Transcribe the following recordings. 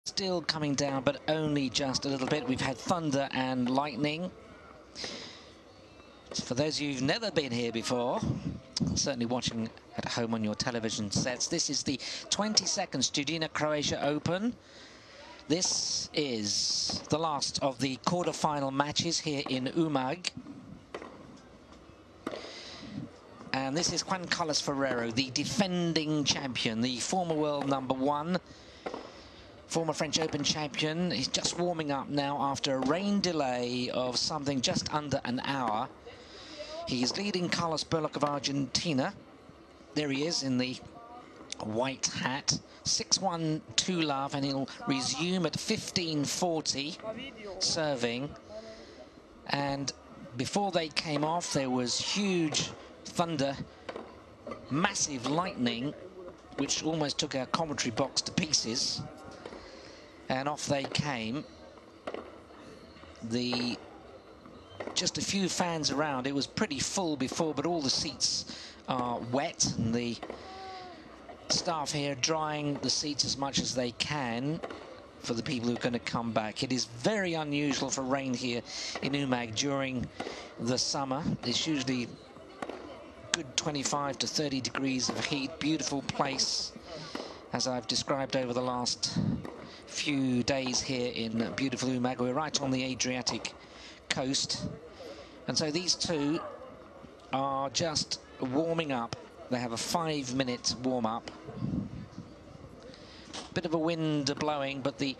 Still coming down, but only just a little bit. We've had thunder and lightning. So for those of you who've never been here before, certainly watching at home on your television sets, this is the 22nd Studena Croatia Open. This is the last of the quarter-final matches here in Umag. And this is Juan Carlos Ferrero, the defending champion, the former world #1, former French Open champion. He's just warming up now after a rain delay of something just under an hour. He's leading Carlos Berlocq of Argentina. There he is in the white hat. 6-1 2 love, and he'll resume at 15:40 serving. And before they came off, there was huge thunder, massive lightning, which almost took our commentary box to pieces. And off they came. Just a few fans around. It was pretty full before, but all the seats are wet, and the staff here drying the seats as much as they can for the people who are going to come back. It is very unusual for rain here in Umag during the summer. It's usually good 25 to 30 degrees of heat. Beautiful place, as I've described over the last few days here in beautiful Umag. We're right on the Adriatic coast, and so these two are just warming up. They have a 5-minute warm-up. Bit of a wind blowing, but the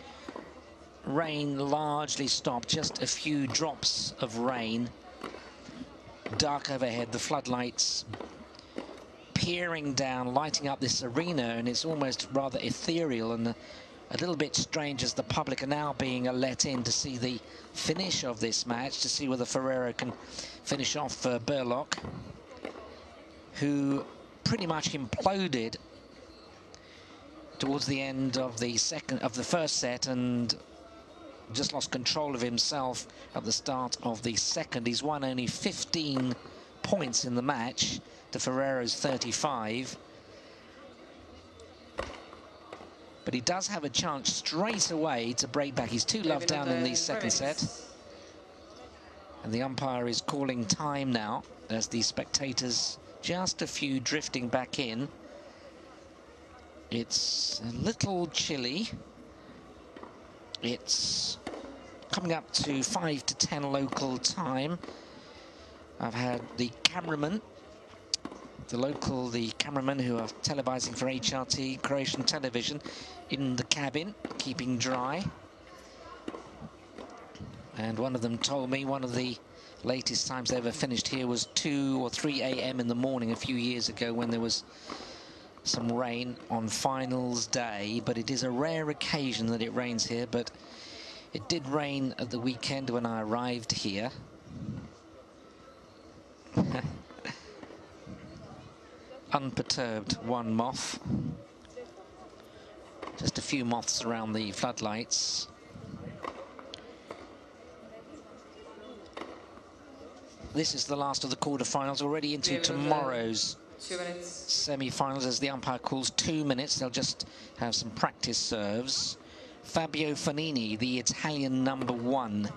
rain largely stopped. Just a few drops of rain. Dark overhead, the floodlights peering down, lighting up this arena, and it's almost rather ethereal and a little bit strange as the public are now being let in to see the finish of this match, to see whether Ferrero can finish off Berlocq, who pretty much imploded towards the end of the first set and just lost control of himself at the start of the second. He's won only 15 points in the match to Ferrero's 35. But he does have a chance straight away to break back. He's 2-love down in the second set. And the umpire is calling time now as the spectators, just a few drifting back in. It's a little chilly. It's coming up to 5 to 10 local time. I've had the cameraman, the cameraman who are televising for HRT, Croatian television, in the cabin, keeping dry. And one of them told me one of the latest times they ever finished here was 2 or 3 a.m. in the morning a few years ago, when there was some rain on finals day. But it is a rare occasion that it rains here, but it did rain at the weekend when I arrived here. Unperturbed one moth. Just a few moths around the floodlights. This is the last of the quarterfinals, already into tomorrow's semi-finals, as the umpire calls 2 minutes. They'll just have some practice serves. Fabio Fognini, the Italian #1,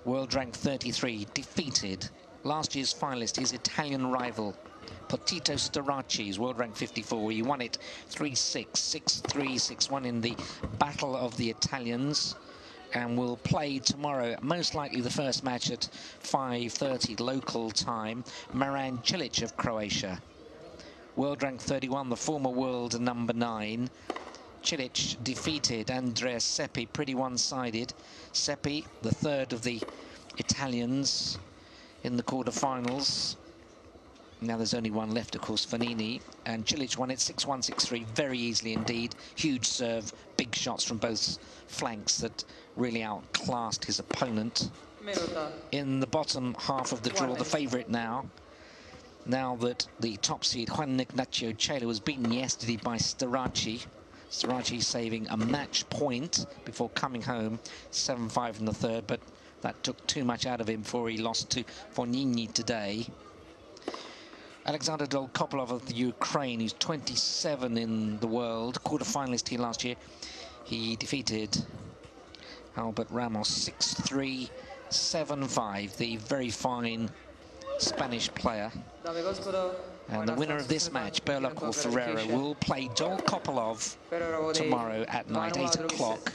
world rank 33, defeated last year's finalist, his Italian rival, Potito Starace, world rank 54. He won it 3-6, 6-3, 6-1 in the Battle of the Italians, and will play tomorrow, most likely the first match at 5:30 local time. Maran Cilic of Croatia, world rank 31, the former world #9. Cilic defeated Andreas Seppi, pretty one-sided. Seppi, the third of the Italians in the quarterfinals. Now there's only one left, of course, Fognini, and Cilic won it 6-1, 6-3, very easily indeed. Huge serve, big shots from both flanks that really outclassed his opponent. In the bottom half of the draw, the favourite now that the top seed Juan Ignacio Chela was beaten yesterday by Starace. Starace saving a match point before coming home, 7-5 in the third, but that took too much out of him before he lost to Fognini today. Alexander Dolkopolov of the Ukraine, who's 27 in the world, quarter-finalist here last year. He defeated Albert Ramos 6-3, 7-5, the very fine Spanish player. And the winner of this match, Berlocq or Ferrero, will play Joel Kopylov tomorrow at night, 8 o'clock,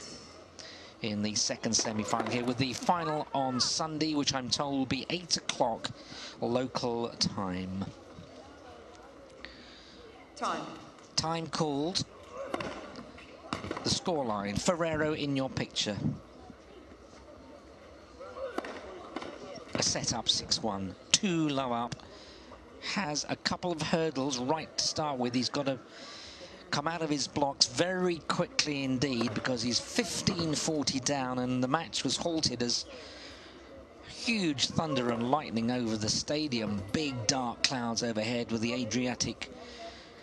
in the second semi-final here, with the final on Sunday, which I'm told will be 8 o'clock local time. Time called. The scoreline, Ferrero in your picture. A set up 6-1, 2 low up. Has a couple of hurdles right to start with. He's got to come out of his blocks very quickly indeed, because he's 15-40 down, and the match was halted as huge thunder and lightning over the stadium. Big dark clouds overhead, with the Adriatic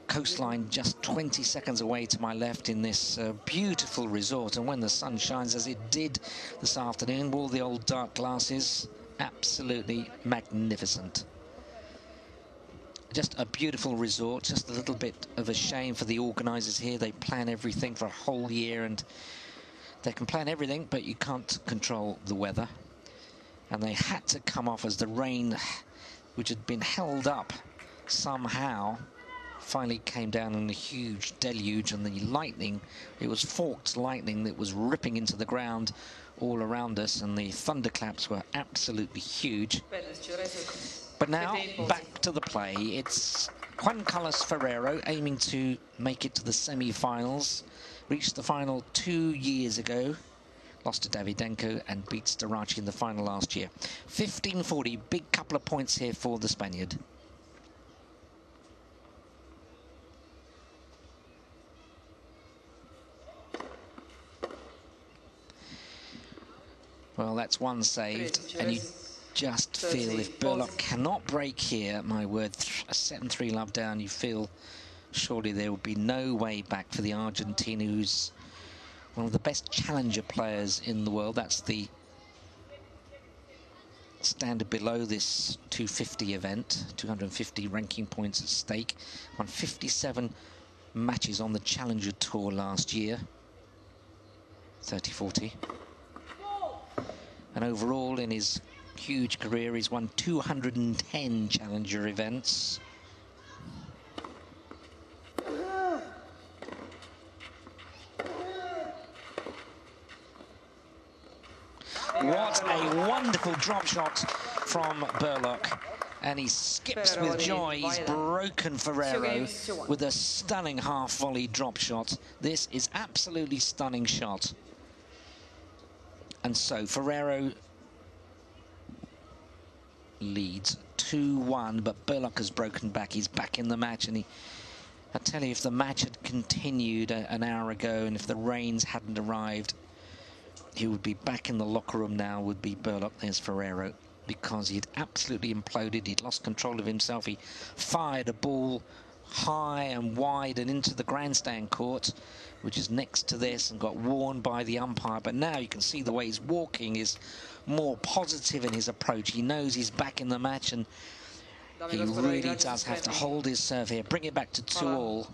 coastline just 20 seconds away to my left in this beautiful resort. And when the sun shines, as it did this afternoon, all the old dark glasses, absolutely magnificent. Just a beautiful resort. Just a little bit of a shame for the organisers here. They plan everything for a whole year, and they can plan everything, but you can't control the weather. And they had to come off as the rain, which had been held up somehow, finally came down in a huge deluge. And the lightning, it was forked lightning that was ripping into the ground all around us, and the thunderclaps were absolutely huge. But now, back to the play. It's Juan Carlos Ferrero aiming to make it to the semi-finals. Reached the final 2 years ago. Lost to Davydenko and beat Starachi in the final last year. 15-40, big couple of points here for the Spaniard. Well, that's one saved, and you just feel if Berlocq cannot break here, my word, a set and 3 love down, you feel surely there will be no way back for the Argentina, who's one of the best challenger players in the world. That's the standard below this 250 event, 250 ranking points at stake. Won 57 matches on the Challenger Tour last year, 30-40. And overall, in his huge career, he's won 210 Challenger events. What a wonderful drop shot from Berlocq. And he skips with joy. He's broken Ferrero with a stunning half-volley drop shot. This is absolutely stunning shot. And so Ferrero leads 2-1, but Berlocq has broken back. He's back in the match, and I tell you, if the match had continued an hour ago, and if the rains hadn't arrived, he would be back in the locker room now, would be Berlocq. There's Ferrero, because he'd absolutely imploded. He'd lost control of himself. He fired a ball high and wide and into the grandstand court, which is next to this, and got warned by the umpire. But now you can see the way he's walking is more positive in his approach. He knows he's back in the match, and he really does have to hold his serve here, bring it back to 2-all.